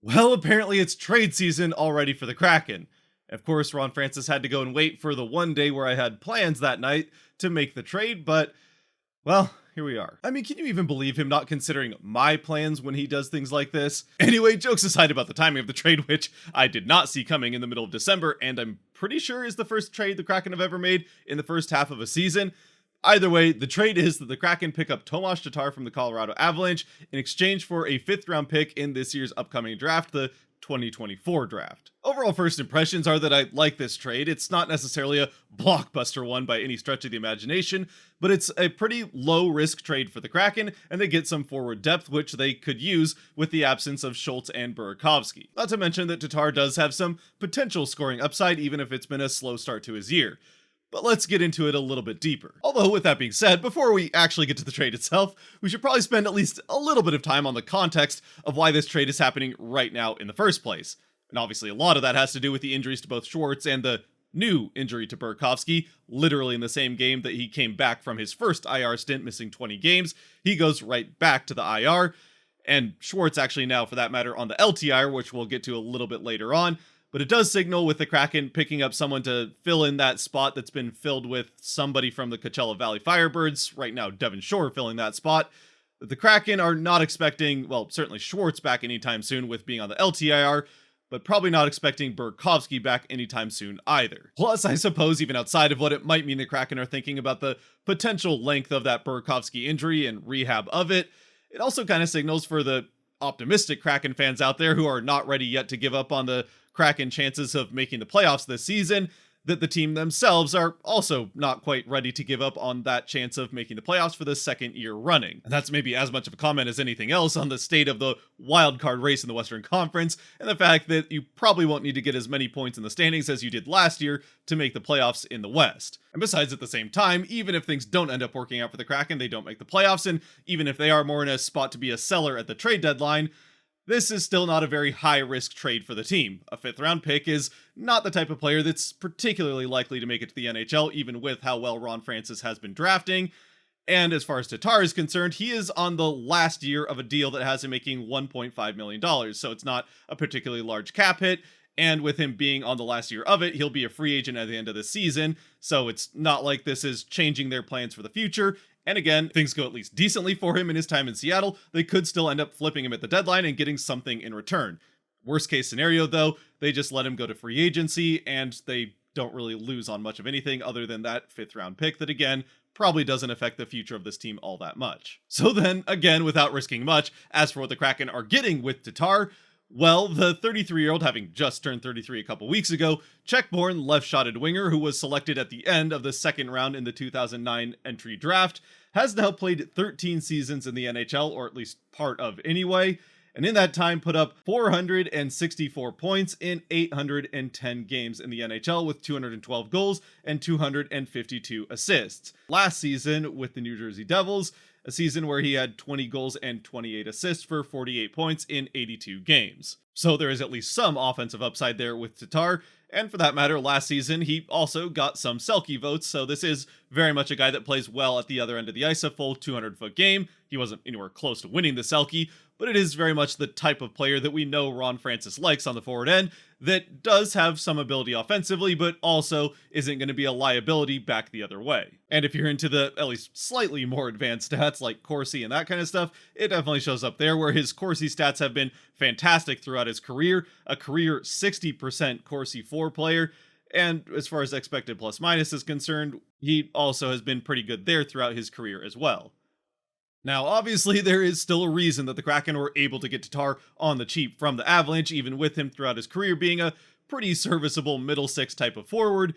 Well, apparently it's trade season already for the Kraken. Of course, Ron Francis had to go and wait for the one day where I had plans that night to make the trade, but, well, here we are. I mean, can you even believe him not considering my plans when he does things like this? Anyway, jokes aside about the timing of the trade, which I did not see coming in the middle of December, and I'm pretty sure is the first trade the Kraken have ever made in the first half of a season. Either way, the trade is that the Kraken pick up Tomas Tatar from the Colorado Avalanche in exchange for a 5th-round pick in this year's upcoming draft, the 2024 draft. Overall first impressions are that I like this trade. It's not necessarily a blockbuster one by any stretch of the imagination, but it's a pretty low-risk trade for the Kraken, and they get some forward depth, which they could use with the absence of Schultz and Burakovsky. Not to mention that Tatar does have some potential scoring upside, even if it's been a slow start to his year. But let's get into it a little bit deeper. Although, with that being said, before we actually get to the trade itself, we should probably spend at least a little bit of time on the context of why this trade is happening right now in the first place. And obviously, a lot of that has to do with the injuries to both Schwartz and the new injury to Burakovsky, literally in the same game that he came back from his first IR stint, missing 20 games. He goes right back to the IR, and Schwartz actually now, for that matter, on the LTIR, which we'll get to a little bit later on. But it does signal with the Kraken picking up someone to fill in that spot that's been filled with somebody from the Coachella Valley Firebirds, right now Devon Shore filling that spot, that the Kraken are not expecting, well, certainly Schwartz back anytime soon with being on the LTIR, but probably not expecting Burakovsky back anytime soon either. Plus, I suppose even outside of what it might mean the Kraken are thinking about the potential length of that Burakovsky injury and rehab of it, it also kind of signals for the optimistic Kraken fans out there who are not ready yet to give up on the Kraken chances of making the playoffs this season, that the team themselves are also not quite ready to give up on that chance of making the playoffs for the second year running. And that's maybe as much of a comment as anything else on the state of the wild card race in the Western Conference, and the fact that you probably won't need to get as many points in the standings as you did last year to make the playoffs in the West. And besides, at the same time, even if things don't end up working out for the Kraken, they don't make the playoffs, and even if they are more in a spot to be a seller at the trade deadline, this is still not a very high-risk trade for the team. A 5th-round pick is not the type of player that's particularly likely to make it to the NHL, even with how well Ron Francis has been drafting. And as far as Tatar is concerned, he is on the last year of a deal that has him making $1.5 million, so it's not a particularly large cap hit. And with him being on the last year of it, he'll be a free agent at the end of the season, so it's not like this is changing their plans for the future. And again, things go at least decently for him in his time in Seattle, they could still end up flipping him at the deadline and getting something in return. Worst case scenario, though, they just let him go to free agency, and they don't really lose on much of anything other than that 5th-round pick that, again, probably doesn't affect the future of this team all that much. So then, again, without risking much, as for what the Kraken are getting with Tatar, well, the 33-year-old, having just turned 33 a couple weeks ago, Czech-born left-shotted winger who was selected at the end of the second round in the 2009 entry draft, has now played 13 seasons in the NHL, or at least part of anyway, and in that time put up 464 points in 810 games in the NHL with 212 goals and 252 assists. Last season with the New Jersey Devils, a season where he had 20 goals and 28 assists for 48 points in 82 games. So there is at least some offensive upside there with Tatar, and for that matter, last season he also got some Selke votes, so this is very much a guy that plays well at the other end of the ice, a full 200-foot game. He wasn't anywhere close to winning the Selke, but it is very much the type of player that we know Ron Francis likes on the forward end, that does have some ability offensively, but also isn't going to be a liability back the other way. And if you're into the at least slightly more advanced stats like Corsi and that kind of stuff, it definitely shows up there, where his Corsi stats have been fantastic throughout his career, a career 60% Corsi 4 player, and as far as expected plus minus is concerned, he also has been pretty good there throughout his career as well. Now, obviously, there is still a reason that the Kraken were able to get Tatar on the cheap from the Avalanche, even with him throughout his career being a pretty serviceable middle six type of forward,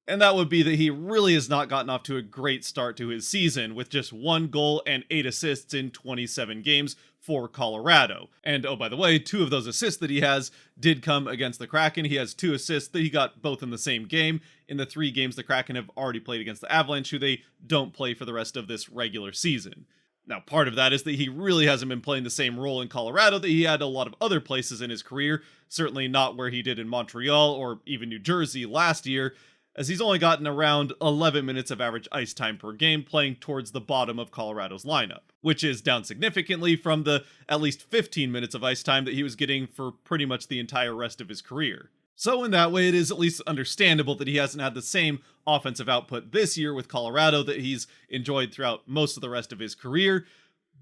and that would be that he really has not gotten off to a great start to his season, with just 1 goal and 8 assists in 27 games for Colorado. And oh, by the way, 2 of those assists that he has did come against the Kraken. He has 2 assists that he got both in the same game, in the 3 games the Kraken have already played against the Avalanche, who they don't play for the rest of this regular season. Now, part of that is that he really hasn't been playing the same role in Colorado that he had a lot of other places in his career, certainly not where he did in Montreal or even New Jersey last year, as he's only gotten around 11 minutes of average ice time per game playing towards the bottom of Colorado's lineup, which is down significantly from the at least 15 minutes of ice time that he was getting for pretty much the entire rest of his career. So in that way, it is at least understandable that he hasn't had the same offensive output this year with Colorado that he's enjoyed throughout most of the rest of his career,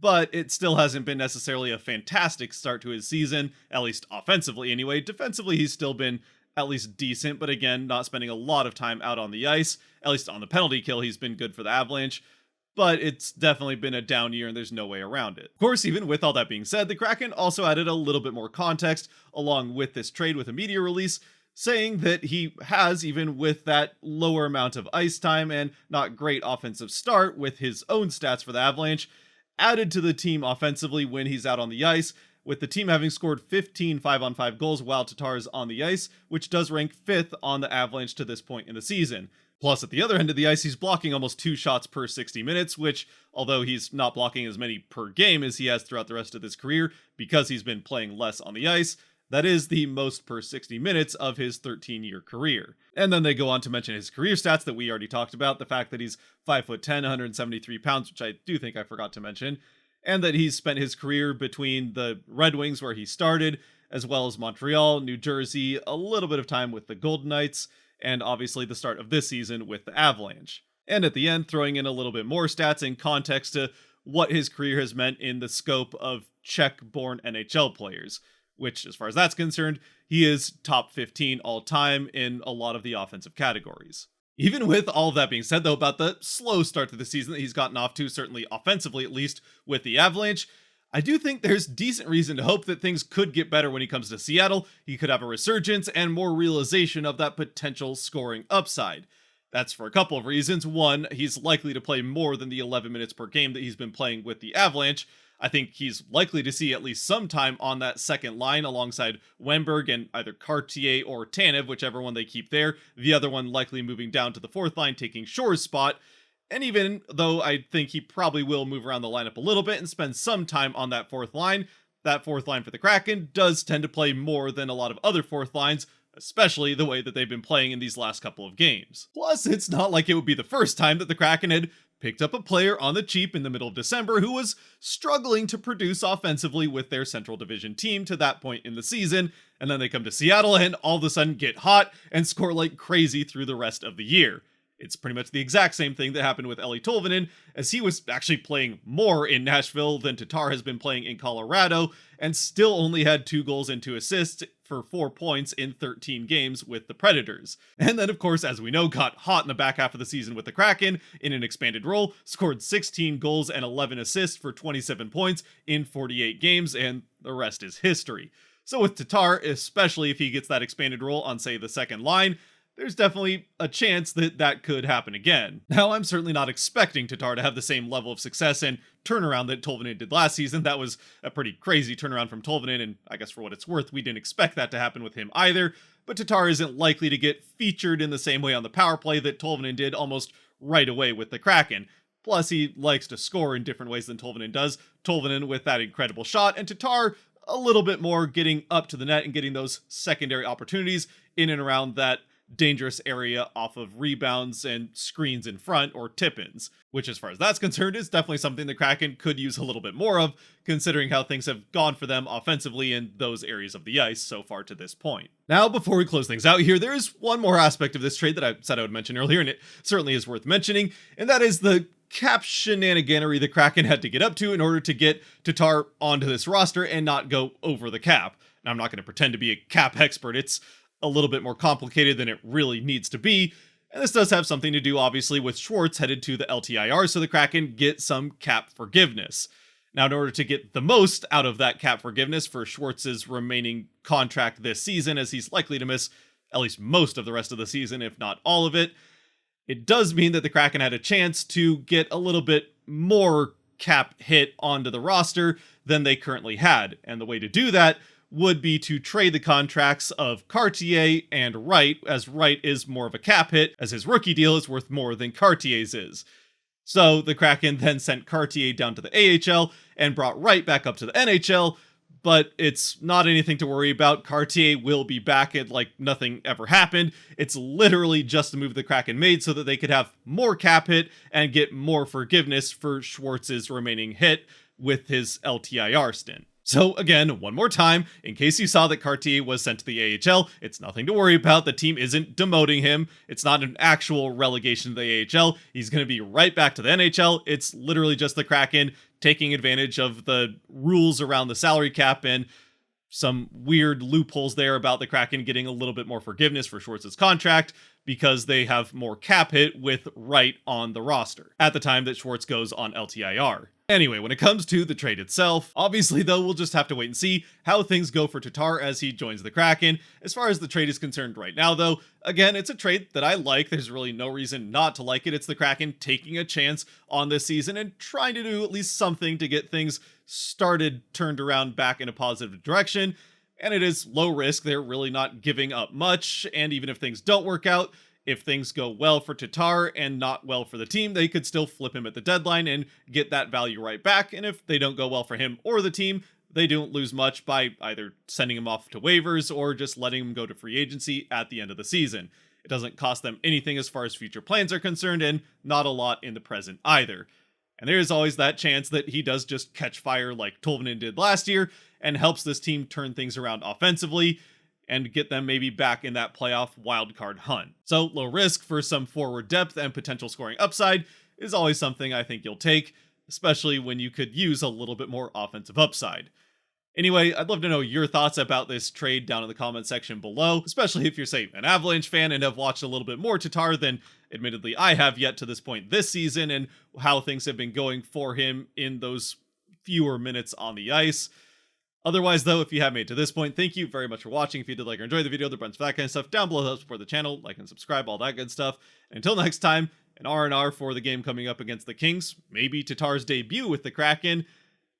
but it still hasn't been necessarily a fantastic start to his season, at least offensively anyway. Defensively, he's still been at least decent, but again, not spending a lot of time out on the ice. At least on the penalty kill, he's been good for the Avalanche, but it's definitely been a down year and there's no way around it. Of course, even with all that being said, the Kraken also added a little bit more context along with this trade with a media release, saying that he has, even with that lower amount of ice time and not great offensive start with his own stats for the Avalanche, added to the team offensively when he's out on the ice, with the team having scored 15 5-on-5 goals while Tatar is on the ice, which does rank 5th on the Avalanche to this point in the season. Plus, at the other end of the ice, he's blocking almost 2 shots per 60 minutes, which, although he's not blocking as many per game as he has throughout the rest of his career, because he's been playing less on the ice, that is the most per 60 minutes of his 13-year career. And then they go on to mention his career stats that we already talked about, the fact that he's 5'10", 173 pounds, which I do think I forgot to mention, and that he's spent his career between the Red Wings, where he started, as well as Montreal, New Jersey, a little bit of time with the Golden Knights, and obviously the start of this season with the Avalanche. And at the end, throwing in a little bit more stats in context to what his career has meant in the scope of Czech-born NHL players, which, as far as that's concerned, he is top 15 all-time in a lot of the offensive categories. Even with all of that being said, though, about the slow start to the season that he's gotten off to, certainly offensively at least, with the Avalanche, I do think there's decent reason to hope that things could get better when he comes to Seattle. He could have a resurgence and more realization of that potential scoring upside. That's for a couple of reasons. One, he's likely to play more than the 11 minutes per game that he's been playing with the Avalanche. I think he's likely to see at least some time on that second line alongside Wennberg and either Cartier or Tanev, whichever one they keep there. The other one likely moving down to the fourth line, taking Shore's spot. And even though I think he probably will move around the lineup a little bit and spend some time on that fourth line for the Kraken does tend to play more than a lot of other fourth lines, especially the way that they've been playing in these last couple of games. Plus, it's not like it would be the first time that the Kraken had picked up a player on the cheap in the middle of December who was struggling to produce offensively with their Central Division team to that point in the season, and then they come to Seattle and all of a sudden get hot and score like crazy through the rest of the year. It's pretty much the exact same thing that happened with Eeli Tolvanen, as he was actually playing more in Nashville than Tatar has been playing in Colorado, and still only had 2 goals and 2 assists for 4 points in 13 games with the Predators. And then, of course, as we know, got hot in the back half of the season with the Kraken in an expanded role, scored 16 goals and 11 assists for 27 points in 48 games, and the rest is history. So with Tatar, especially if he gets that expanded role on, say, the second line, there's definitely a chance that that could happen again. Now, I'm certainly not expecting Tatar to have the same level of success and turnaround that Tolvanen did last season. That was a pretty crazy turnaround from Tolvanen, and I guess for what it's worth, we didn't expect that to happen with him either. But Tatar isn't likely to get featured in the same way on the power play that Tolvanen did almost right away with the Kraken. Plus, he likes to score in different ways than Tolvanen does. Tolvanen with that incredible shot, and Tatar a little bit more getting up to the net and getting those secondary opportunities in and around that dangerous area off of rebounds and screens in front, or tip-ins, which, as far as that's concerned, is definitely something the Kraken could use a little bit more of, considering how things have gone for them offensively in those areas of the ice so far to this point. Now, before we close things out here, there is one more aspect of this trade that I said I would mention earlier, and it certainly is worth mentioning, and that is the cap shenaniganery the Kraken had to get up to in order to get Tatar onto this roster and not go over the cap. Now, I'm not going to pretend to be a cap expert. It's a little bit more complicated than it really needs to be, and this does have something to do, obviously, with Schwartz headed to the LTIR, so the Kraken get some cap forgiveness. Now, in order to get the most out of that cap forgiveness for Schwartz's remaining contract this season, as he's likely to miss at least most of the rest of the season, if not all of it, it does mean that the Kraken had a chance to get a little bit more cap hit onto the roster than they currently had, and the way to do that would be to trade the contracts of Cartier and Wright, as Wright is more of a cap hit, as his rookie deal is worth more than Cartier's is. So the Kraken then sent Cartier down to the AHL and brought Wright back up to the NHL, but it's not anything to worry about. Cartier will be back at like nothing ever happened. It's literally just a move the Kraken made so that they could have more cap hit and get more forgiveness for Schwartz's remaining hit with his LTIR stint. So again, one more time, in case you saw that Cartier was sent to the AHL, it's nothing to worry about. The team isn't demoting him. It's not an actual relegation to the AHL. He's going to be right back to the NHL. It's literally just the Kraken taking advantage of the rules around the salary cap and some weird loopholes there about the Kraken getting a little bit more forgiveness for Schwartz's contract because they have more cap hit with Wright on the roster at the time that Schwartz goes on LTIR. Anyway, when it comes to the trade itself, obviously though, we'll just have to wait and see how things go for Tatar as he joins the Kraken. As far as the trade is concerned right now though, again, it's a trade that I like. There's really no reason not to like it. It's the Kraken taking a chance on this season and trying to do at least something to get things started, turned around back in a positive direction. And it is low risk. They're really not giving up much. And even if things don't work out, if things go well for Tatar and not well for the team, they could still flip him at the deadline and get that value right back. And if they don't go well for him or the team, they don't lose much by either sending him off to waivers or just letting him go to free agency at the end of the season. It doesn't cost them anything as far as future plans are concerned, and not a lot in the present either. And there is always that chance that he does just catch fire like Tolvanen did last year and helps this team turn things around offensively and get them maybe back in that playoff wildcard hunt. So low risk for some forward depth and potential scoring upside is always something I think you'll take, especially when you could use a little bit more offensive upside. Anyway, I'd love to know your thoughts about this trade down in the comment section below, especially if you're, say, an Avalanche fan and have watched a little bit more Tatar than, admittedly, I have yet to this point this season, and how things have been going for him in those fewer minutes on the ice. Otherwise, though, if you have made it to this point, thank you very much for watching. If you did like or enjoy the video, there are buttons for that kind of stuff down below to help support the channel, like and subscribe, all that good stuff. And until next time, an R&R for the game coming up against the Kings, maybe Tatar's debut with the Kraken.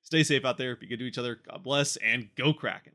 Stay safe out there, be good to each other, God bless, and go Kraken.